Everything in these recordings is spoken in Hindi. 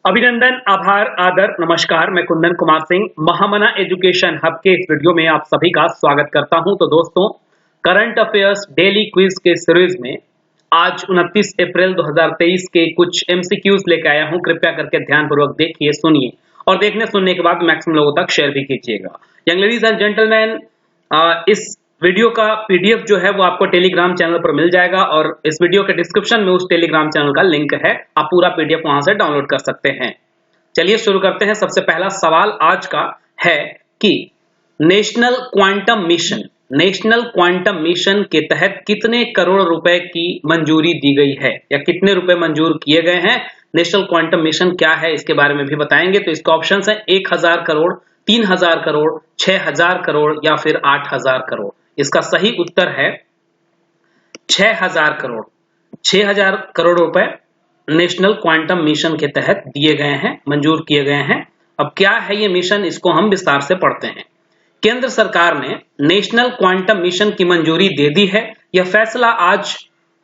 अभिनंदन, आभार, आदर, नमस्कार। मैं कुंदन कुमार सिंह महामना एजुकेशन हब के इस वीडियो में आप सभी का स्वागत करता हूं। तो दोस्तों, करंट अफेयर्स डेली क्विज के सीरीज में आज 29 अप्रैल 2023 के कुछ एमसीक्यूज लेकर आया हूं। कृपया करके ध्यानपूर्वक देखिए, सुनिए और देखने सुनने के बाद मैक्सिमम लोगों तक शेयर भी कीजिएगा। यंग लेडीज एंड जेंटलमैन, इस वीडियो का पीडीएफ जो है वो आपको टेलीग्राम चैनल पर मिल जाएगा और इस वीडियो के डिस्क्रिप्शन में उस टेलीग्राम चैनल का लिंक है। आप पूरा पीडीएफ वहां से डाउनलोड कर सकते हैं। चलिए शुरू करते हैं। सबसे पहला सवाल आज का है कि नेशनल क्वांटम मिशन के तहत कितने करोड़ रुपए की मंजूरी दी गई है या कितने रुपए मंजूर किए गए हैं। नेशनल क्वांटम मिशन क्या है इसके बारे में भी बताएंगे। तो इसका ऑप्शन है 1000 करोड़, 3000 करोड़, 6000 करोड़ या फिर 8000 करोड़। इसका सही उत्तर है 6000 करोड़। 6000 करोड़ रुपए नेशनल क्वांटम मिशन के तहत दिए गए हैं, मंजूर किए गए हैं। अब क्या है ये मिशन, इसको हम विस्तार से पढ़ते हैं। केंद्र सरकार ने नेशनल क्वांटम मिशन की मंजूरी दे दी है। यह फैसला आज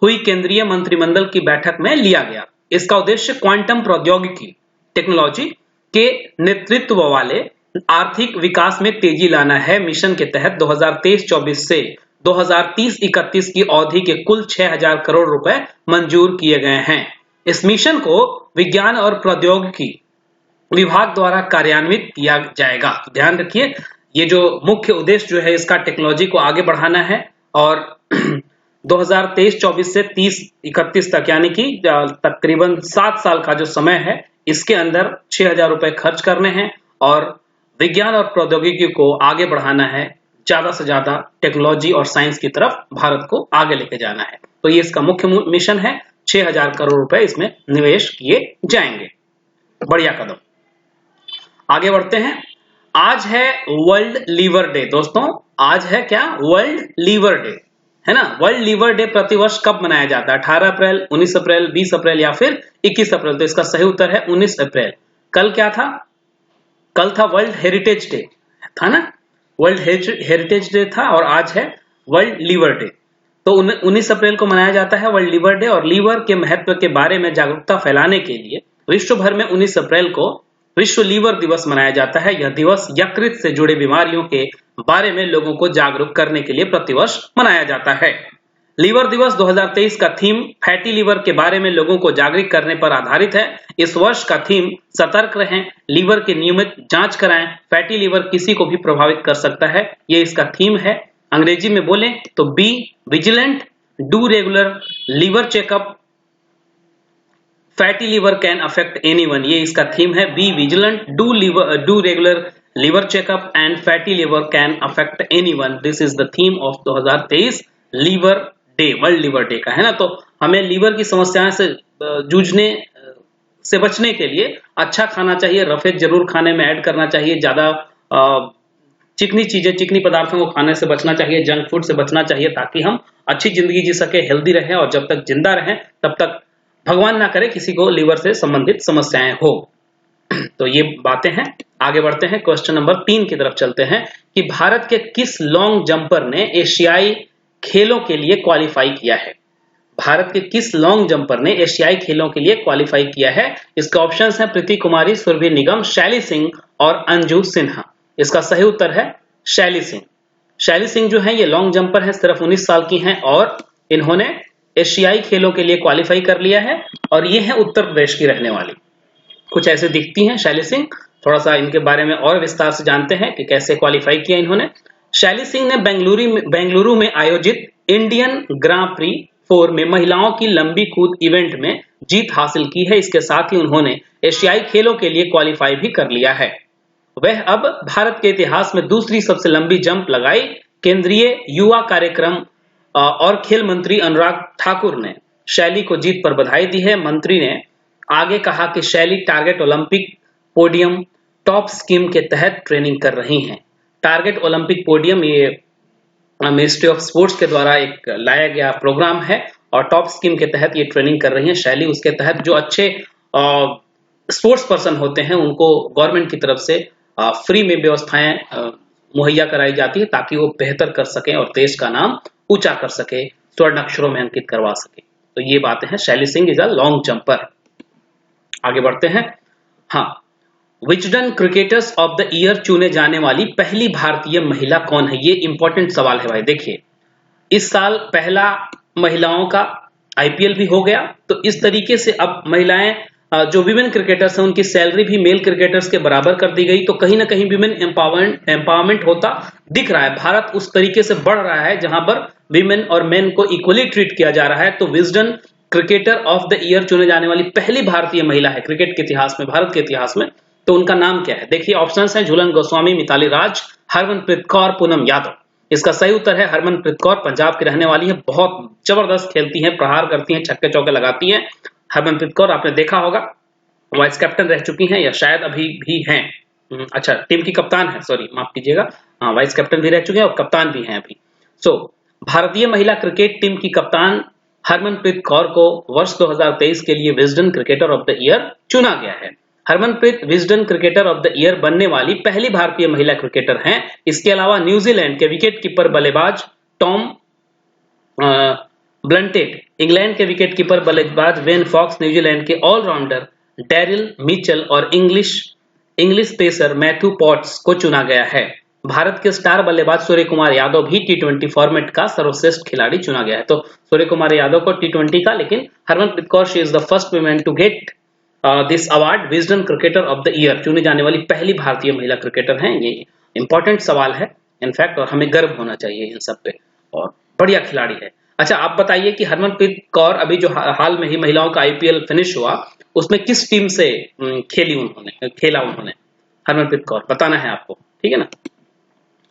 हुई केंद्रीय मंत्रिमंडल की बैठक में लिया गया। इसका उद्देश्य क्वांटम प्रौद्योगिकी टेक्नोलॉजी के नेतृत्व वाले आर्थिक विकास में तेजी लाना है। मिशन के तहत 2023-24 से 2030-31 की अवधि के कुल 6000 करोड़ रुपए मंजूर किए गए हैं। इस मिशन को विज्ञान और प्रौद्योगिकी विभाग द्वारा कार्यान्वित किया जाएगा। ध्यान रखिए, ये जो मुख्य उद्देश्य जो है इसका टेक्नोलॉजी को आगे बढ़ाना है और 2023-24 से 30-31 तक यानी कि तकरीबन 7 साल का जो समय है इसके अंदर 6000 रुपए खर्च करने हैं और विज्ञान और प्रौद्योगिकी को आगे बढ़ाना है। ज्यादा से ज्यादा टेक्नोलॉजी और साइंस की तरफ भारत को आगे लेके जाना है। तो ये इसका मुख्य मिशन है। 6000 करोड़ रुपए इसमें निवेश किए जाएंगे। बढ़िया कदम। आगे बढ़ते हैं। आज है वर्ल्ड लीवर डे। दोस्तों, आज है क्या? वर्ल्ड लीवर डे है ना। वर्ल्ड लीवर डे प्रतिवर्ष कब मनाया जाता है? 18 अप्रैल, 19 अप्रैल, 20 अप्रैल या फिर 21 अप्रैल। तो इसका सही उत्तर है 19 अप्रैल। कल क्या था? कल था वर्ल्ड हेरिटेज डे, था ना। वर्ल्ड हेरिटेज डे था और आज है वर्ल्ड लीवर डे। तो 19 अप्रैल को मनाया जाता है वर्ल्ड लीवर डे और लीवर के महत्व के बारे में जागरूकता फैलाने के लिए विश्व भर में 19 अप्रैल को विश्व लीवर दिवस मनाया जाता है। यह दिवस यकृत से जुड़े बीमारियों के बारे में लोगों को जागरूक करने के लिए प्रतिवर्ष मनाया जाता है। लीवर दिवस 2023 का थीम फैटी लीवर के बारे में लोगों को जागरूक करने पर आधारित है। इस वर्ष का थीम सतर्क रहें, लीवर की नियमित जांच कराएं। फैटी लीवर किसी को भी प्रभावित कर सकता है, ये इसका थीम है। अंग्रेजी में बोलें तो be vigilant, do regular liver checkup, fatty liver can affect anyone. ये इसका थीम है। Be vigilant, do regular liver checkup and fatty liver can affect anyone. This is the theme of 2023 liver day, world liver day का, है ना। तो हमें लीवर की समस्याएं से जूझने से बचने के लिए अच्छा खाना चाहिए, रफेज जरूर खाने में ऐड करना चाहिए, ज्यादा चिकनी चीजें, चिकनी पदार्थों को खाने से बचना चाहिए, जंक फूड से बचना चाहिए ताकि हम अच्छी जिंदगी जी सके, हेल्दी रहें और जब तक जिंदा रहें तब तक भगवान ना करे किसी को लीवर से संबंधित समस्याएं हो। तो ये बातें हैं। आगे बढ़ते हैं। क्वेश्चन नंबर 3 की तरफ चलते हैं कि भारत के किस लॉन्ग जंपर ने एशियाई खेलों के लिए क्वालिफाई किया है। भारत के किस लॉन्ग जंपर ने एशियाई खेलों के लिए क्वालिफाई किया है। इसका ऑप्शंस हैं प्रीति कुमारी, सुरभि निगम, शैली सिंह और अंजू सिन्हा। इसका सही उत्तर है शैली सिंह। शैली सिंह जो है ये लॉन्ग जंपर है, सिर्फ 19 साल की हैं और इन्होंने एशियाई खेलों के लिए क्वालिफाई कर लिया है और ये है उत्तर प्रदेश की रहने वाली। कुछ ऐसे दिखती हैं शैली सिंह। थोड़ा सा इनके बारे में और विस्तार से जानते हैं कि कैसे क्वालिफाई किया इन्होंने। शैली सिंह ने बेंगलुरु में आयोजित इंडियन ग्रां प्री 4 में महिलाओं की लंबी कूद इवेंट में जीत हासिल की है। इसके साथ ही उन्होंने एशियाई खेलों के लिए क्वालिफाई भी कर लिया है। वह अब भारत के इतिहास में दूसरी सबसे लंबी जंप लगाई। केंद्रीय युवा कार्यक्रम और खेल मंत्री अनुराग ठाकुर ने शैली को जीत पर बधाई दी है। मंत्री ने आगे कहा कि शैली target Olympic podium top scheme के तहत ट्रेनिंग कर रही हैं। टारगेट ओलंपिक पोडियम ये मिनिस्ट्री ऑफ स्पोर्ट्स के द्वारा एक लाया गया प्रोग्राम है और टॉप स्कीम के तहत ये ट्रेनिंग कर रही है शैली। उसके तहत जो अच्छे स्पोर्ट्स पर्सन होते हैं उनको गवर्नमेंट की तरफ से फ्री में व्यवस्थाएं मुहैया कराई जाती है ताकि वो बेहतर कर सकें और देश का नाम ऊंचा कर सके, स्वर्ण अक्षरों में अंकित करवा सके। तो ये बातें हैं। शैली Singh is a long jumper. आगे बढ़ते हैं। हाँ, Wisden cricketers of the year चुने जाने वाली पहली भारतीय महिला कौन है? ये इंपॉर्टेंट सवाल है भाई। देखिए, इस साल पहला महिलाओं का आईपीएल भी हो गया, तो इस तरीके से अब महिलाएं जो विमेन क्रिकेटर्स हैं उनकी सैलरी भी मेल क्रिकेटर्स के बराबर कर दी गई, तो कहीं ना कहीं विमेन एम्पावरमेंट होता दिख रहा है। भारत उस तरीके से बढ़ रहा है जहां पर विमेन और मेन को इक्वली ट्रीट किया जा रहा है। तो Wisden cricketer of the year चुने जाने वाली पहली भारतीय महिला है क्रिकेट के इतिहास में, भारत के इतिहास में। तो उनका नाम क्या है? देखिए, ऑप्शंस हैं झूलन गोस्वामी, मिताली राज, हरमनप्रीत कौर, पूनम यादव। इसका सही उत्तर है हरमनप्रीत कौर। पंजाब की रहने वाली है, बहुत जबरदस्त खेलती हैं, प्रहार करती हैं, छक्के चौके लगाती हैं। हरमनप्रीत कौर आपने देखा होगा, वाइस कैप्टन रह चुकी हैं या शायद अभी भी हैं। अच्छा, टीम की कप्तान है, सॉरी माफ कीजिएगा, हाँ, वाइस कैप्टन भी रह चुके हैं और कप्तान भी हैं अभी। सो भारतीय महिला क्रिकेट टीम की कप्तान हरमनप्रीत कौर को वर्ष 2023 के लिए Wisden cricketer of the year चुना गया है। Harmanpreet Wisden cricketer of the year बनने वाली पहली भारतीय महिला क्रिकेटर हैं। इसके अलावा न्यूजीलैंड के विकेट कीपर बल्लेबाज टॉम ब्लंटेट, इंग्लैंड के विकेट कीपर बल्लेबाज वेन फॉक्स, न्यूजीलैंड के ऑलराउंडर डैरिल मिचेल और इंग्लिश पेसर मैथ्यू पॉट्स को चुना गया है। भारत के स्टार बल्लेबाज सूर्य कुमार यादव भी टी20 फॉर्मेट का सर्वश्रेष्ठ खिलाड़ी चुना गया है। तो सूर्य कुमार यादव को टी20 का, लेकिन Harmanpreet Kaur she is the first women to get this award, Wisden cricketer of the year, चुनी जाने वाली पहली भारतीय महिला क्रिकेटर हैं। ये इंपॉर्टेंट सवाल है इनफैक्ट, और हमें गर्व होना चाहिए इन सब पे, और बढ़िया खिलाड़ी है। अच्छा, आप बताइए कि हरमनप्रीत कौर अभी जो हाल में ही महिलाओं का आईपीएल फिनिश हुआ, उसमें किस टीम से खेला उन्होंने? हरमनप्रीत कौर, बताना है आपको, ठीक है ना।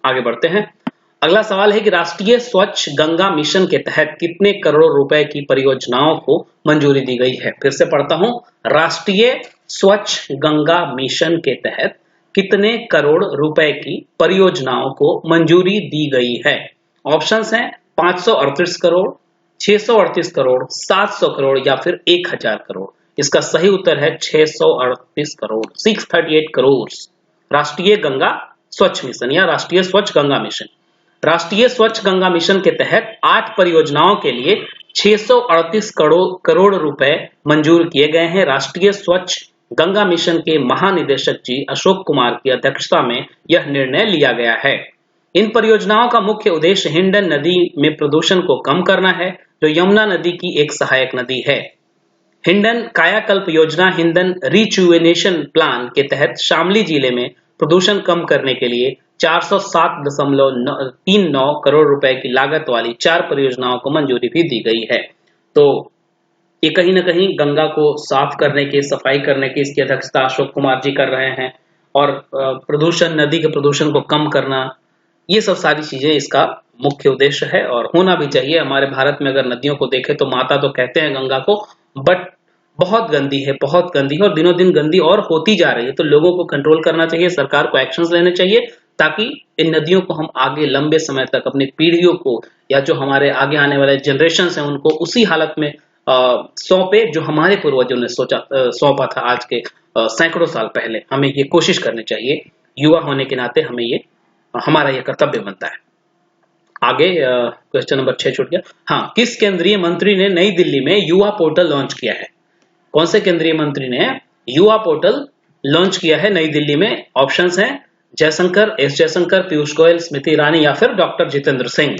आगे बढ़ते हैं। अगला सवाल है कि राष्ट्रीय स्वच्छ गंगा मिशन के तहत कितने करोड़ रुपए की परियोजनाओं को मंजूरी दी गई है? फिर से पढ़ता हूं, राष्ट्रीय स्वच्छ गंगा मिशन के तहत कितने करोड़ रुपए की परियोजनाओं को मंजूरी दी गई है? ऑप्शंस हैं 538 करोड़, 638 करोड़, 700 करोड़ या फिर 1000 करोड़। इसका सही उत्तर है 638 करोड़, 638 करोड़। राष्ट्रीय गंगा स्वच्छ मिशन या राष्ट्रीय स्वच्छ गंगा मिशन, राष्ट्रीय स्वच्छ गंगा मिशन के तहत 8 परियोजनाओं के लिए 638 करोड़ रुपए मंजूर किए गए हैं। राष्ट्रीय स्वच्छ गंगा मिशन के महानिदेशक जी अशोक कुमार की अध्यक्षता में यह निर्णय लिया गया है। इन परियोजनाओं का मुख्य उद्देश्य हिंडन नदी में प्रदूषण को कम करना है, जो यमुना नदी की एक सहायक नदी है। हिंडन कायाकल्प योजना, हिंडन रिजुवेनेशन प्लान के तहत शामली जिले में प्रदूषण कम करने के लिए 407.39 करोड़ रुपए की लागत वाली 4 परियोजनाओं को मंजूरी भी दी गई है। तो ये कहीं ना कहीं गंगा को साफ करने की, सफाई करने की इसकी अध्यक्षता अशोक कुमार जी कर रहे हैं, और प्रदूषण, नदी के प्रदूषण को कम करना, ये सब सारी चीजें इसका मुख्य उद्देश्य है और होना भी चाहिए। हमारे भारत में अगर नदियों को देखें तो माता तो कहते हैं गंगा को, बट बहुत गंदी है, बहुत गंदी है और दिनों दिन गंदी और होती जा रही है। तो लोगों को कंट्रोल करना चाहिए, सरकार को एक्शंस लेने चाहिए, ताकि इन नदियों को हम आगे लंबे समय तक अपनी पीढ़ियों को या जो हमारे आगे आने वाले जनरेशन हैं उनको उसी हालत में सौंपे जो हमारे पूर्वजों ने सौंपा था आज के सैकड़ों साल पहले। हमें ये कोशिश करनी चाहिए, युवा होने के नाते हमें ये हमारा ये कर्तव्य बनता है। आगे क्वेश्चन नंबर 6 छूट गया। हाँ, किस केंद्रीय मंत्री ने नई दिल्ली में युवा पोर्टल लॉन्च किया है? कौन से केंद्रीय मंत्री ने युवा पोर्टल लॉन्च किया है नई दिल्ली में? ऑप्शंस हैं जयशंकर, एस जयशंकर, पीयूष गोयल, स्मृति ईरानी या फिर doctor Jitendra Singh.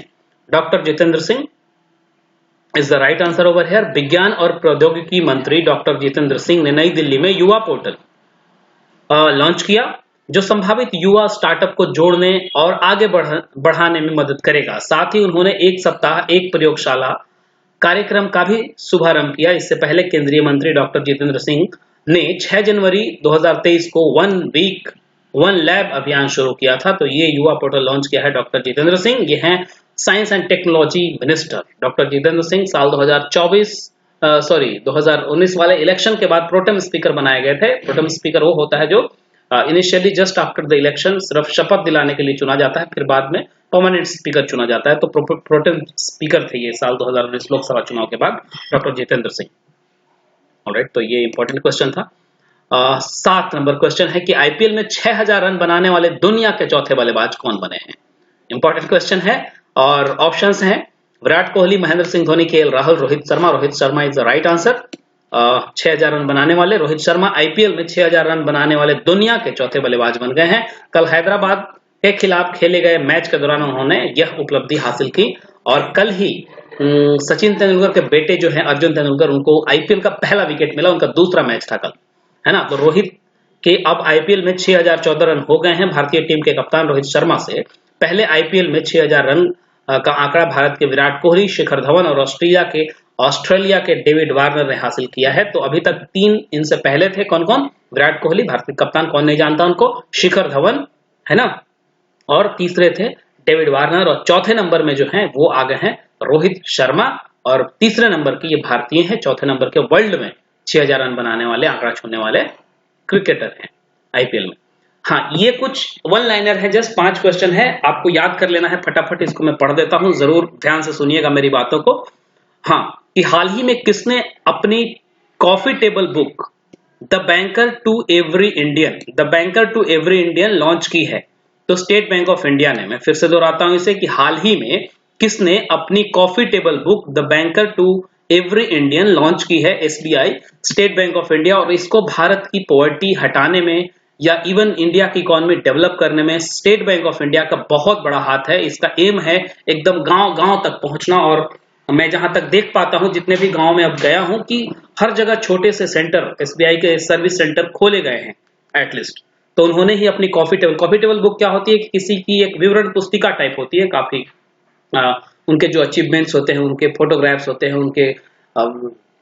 Doctor Jitendra Singh is the right answer over here. विज्ञान और प्रौद्योगिकी मंत्री डॉक्टर जितेंद्र सिंह ने नई दिल्ली में युवा पोर्टल लॉन्च किया, जो संभावित युवा स्टार्टअप को जोड़ने और आगे बढ़ाने में मदद करेगा। साथ ही उन्होंने एक सप्ताह एक प्रयोगशाला कार्यक्रम का भी शुभारंभ किया। इससे पहले केंद्रीय मंत्री डॉक्टर जितेंद्र सिंह ने 6 जनवरी 2023 को 1 वीक 1 लैब अभियान शुरू किया था। तो ये युवा पोर्टल लॉन्च किया है डॉक्टर जितेंद्र सिंह। ये हैं science and technology minister doctor Jitendra Singh. साल 2019 वाले इलेक्शन के बाद प्रोटेम स्पीकर बनाए गए थे। प्रोटेम स्पीकर वो होता है जो initially just after the election सिर्फ शपथ दिलाने के लिए चुना जाता है, फिर बाद में परमानेंट स्पीकर चुना जाता है। तो प्रोटेम स्पीकर थे ये साल 2019 लोकसभा चुनाव के बाद डॉक्टर जितेंद्र सिंह। ऑलराइट, तो ये इंपॉर्टेंट क्वेश्चन था। 7 नंबर क्वेश्चन है कि आईपीएल में 6000 रन बनाने वाले दुनिया के चौथे बल्लेबाज कौन बने हैं? इंपॉर्टेंट क्वेश्चन है और ऑप्शंस हैं Virat Kohli, Mahendra Singh Dhoni, KL Rahul, Rohit Sharma. Rohit Sharma is the right answer. 6000 run बनाने वाले रोहित शर्मा आईपीएल में 6000 रन बनाने वाले दुनिया के चौथे बल्लेबाज बन गए हैं। कल हैदराबाद के खिलाफ खेले गए मैच के दौरान उन्होंने यह उपलब्धि हासिल की और कल ही सचिन तेंदुलकर के बेटे जो हैं अर्जुन तेंदुलकर, उनको आईपीएल का पहला विकेट मिला, उनका दूसरा मैच था कल, है ना। तो रोहित के अब आईपीएल में 6014 रन हो गए हैं। भारतीय टीम के कप्तान रोहित शर्मा से पहले आईपीएल में 6000 रन का आंकड़ा भारत के विराट कोहली, शिखर धवन और ऑस्ट्रेलिया के डेविड वार्नर ने हासिल किया है। तो अभी तक 3 इनसे पहले थे, कौन कौन? विराट कोहली, भारतीय कप्तान, कौन नहीं जानता उनको, शिखर धवन, है ना, और तीसरे थे डेविड वार्नर, और चौथे नंबर में जो है वो आ गए हैं रोहित शर्मा, और तीसरे नंबर की ये भारतीय हैं, चौथे नंबर के वर्ल्ड में 6000 रन बनाने वाले, आंकड़ा छूने वाले क्रिकेटर हैं आईपीएल में। हाँ, ये कुछ वन लाइनर है, जस्ट 5 क्वेश्चन है, आपको याद कर लेना है फटाफट। इसको मैं पढ़ देता हूं, जरूर ध्यान से सुनिएगा मेरी बातों को। हाँ, कि हाल ही में किसने अपनी coffee table book the banker to every Indian launch की है? तो स्टेट बैंक ऑफ इंडिया ने, मैं फिर से दोहराता हूं इसे, कि हाल ही में किसने अपनी coffee table book the banker to every Indian launch की है? SBI, State Bank of India. और इसको भारत की पॉवर्टी हटाने में या इवन इंडिया की इकोनॉमी डेवलप करने में स्टेट बैंक ऑफ इंडिया का बहुत बड़ा हाथ है। इसका एम है एकदम गांव-गांव तक पहुंचना, और मैं जहां तक देख पाता हूं, जितने भी गांव में अब गया हूं, कि हर जगह छोटे से सेंटर, एसबीआई के सर्विस सेंटर खोले गए हैं एटलीस्ट। तो उन्होंने ही अपनी कॉफी टेबल बुक क्या होती है कि किसी की एक विवरण पुस्तिका टाइप होती है, काफी उनके जो अचीवमेंट्स होते हैं, उनके फोटोग्राफ्स होते हैं,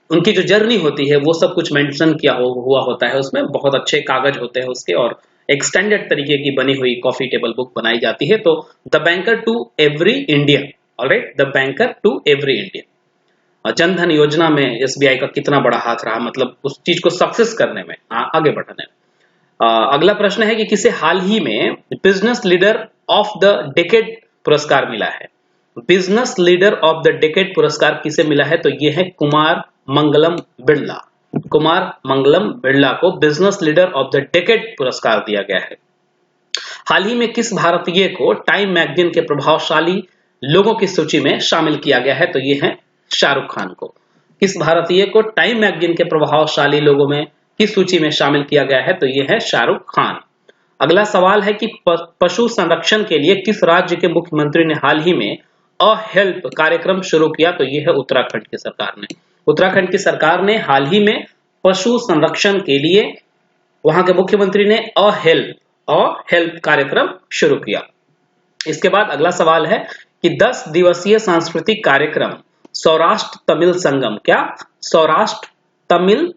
उनकी जो जर्नी होती है, वो सब कुछ मेंशन किया हुआ होता है उसमें। बहुत अच्छे कागज होते हैं उसके, और एक स्टैंडर्ड तरीके की बनी हुई कॉफी टेबल बुक बनाई जाती है। तो the banker to every Indian, alright, the banker to every Indian. Jan Dhan Yojana में एसबीआई का कितना बड़ा हाथ रहा, मतलब उस चीज को सक्सेस करने में, आगे बढ़ने में। अगला प्रश्न है कि किसे हाल ही में business leader of the decade पुरस्कार मिला है? Business leader of the decade पुरस्कार किसे मिला है? तो ये है कुमार मंगलम बिरला। कुमार मंगलम बिरला को business leader of the decade पुरस्कार दिया गया है। हाल ही में किस भारतीय को टाइम मैगजीन के प्रभावशाली लोगों की सूची में शामिल किया गया है? तो ये है शाहरुख खान को। किस भारतीय को टाइम मैगजीन के प्रभावशाली लोगों में किस सूची में शामिल किया गया है? तो ये है शाहरुख खान। अगला सवाल है कि पशु संरक्षण के लिए किस राज्य के मुख्यमंत्री ने हाल ही में अ हेल्प कार्यक्रम शुरू किया? तो यह है उत्तराखंड की सरकार ने। उत्तराखंड की सरकार ने हाल ही में पशु संरक्षण के लिए वहां के मुख्यमंत्री ने अ हेल्प कार्यक्रम शुरू किया। इसके बाद अगला सवाल है कि 10 दिवसीय सांस्कृतिक कार्यक्रम सौराष्ट्र तमिल संगम, क्या सौराष्ट्र तमिल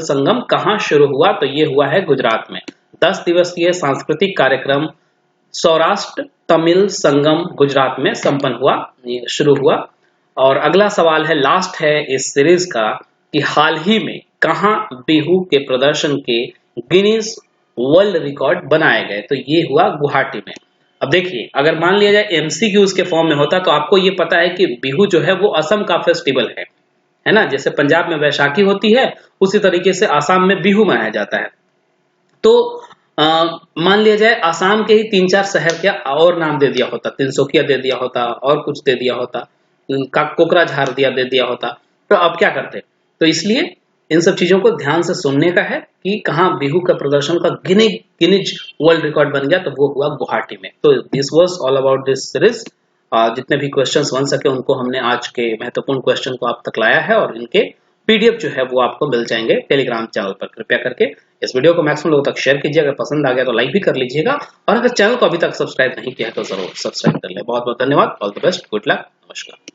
संगम कहां शुरू हुआ? तो ये हुआ है गुजरात में। 10 दिवसीय सांस्कृतिक कार्यक्रम सौराष्ट्र तमिल संगम गुजरात में संपन्न हुआ, शुरू हुआ। और अगला सवाल है, लास्ट है इस सीरीज का, कि हाल ही में कहां बिहू के प्रदर्शन के गिनीज वर्ल्ड रिकॉर्ड बनाए गए? तो ये हुआ गुवाहाटी में। अब देखिए, अगर मान लिया जाए एमसीक्यूज के फॉर्म में होता, तो आपको ये पता है कि बिहू जो है वो असम का फेस्टिवल है ना। जैसे पंजाब में वैशाखी होती है, उसी तरीके से आसाम में बिहू मनाया जाता है। तो मान लिया जाए आसाम के ही 3-4 शहर क्या और नाम दे दिया होता, तिनसुकिया दे दिया होता, और कुछ दे दिया होता, कोकराझार दे दिया होता, तो अब क्या करते? तो इसलिए इन सब चीजों को ध्यान से सुनने का है कि कहां बिहू का प्रदर्शन का गिनीज वर्ल्ड रिकॉर्ड बन गया, तो वो हुआ गुवाहाटी में। तो this was all about this series. जितने भी क्वेश्चंस बन सके उनको हमने आज के महत्वपूर्ण क्वेश्चन को आप तक लाया है, और इनके पीडीएफ जो है वो आपको मिल जाएंगे टेलीग्राम चैनल पर। कृपया करके इस वीडियो को मैक्सिमम लोगों तक शेयर कीजिए। अगर पसंद आ गया तो लाइक भी कर लीजिएगा, और अगर चैनल को अभी तक सब्सक्राइब नहीं किया है तो जरूर सब्सक्राइब कर ले। बहुत बहुत धन्यवाद। All the best, good luck, नमस्कार।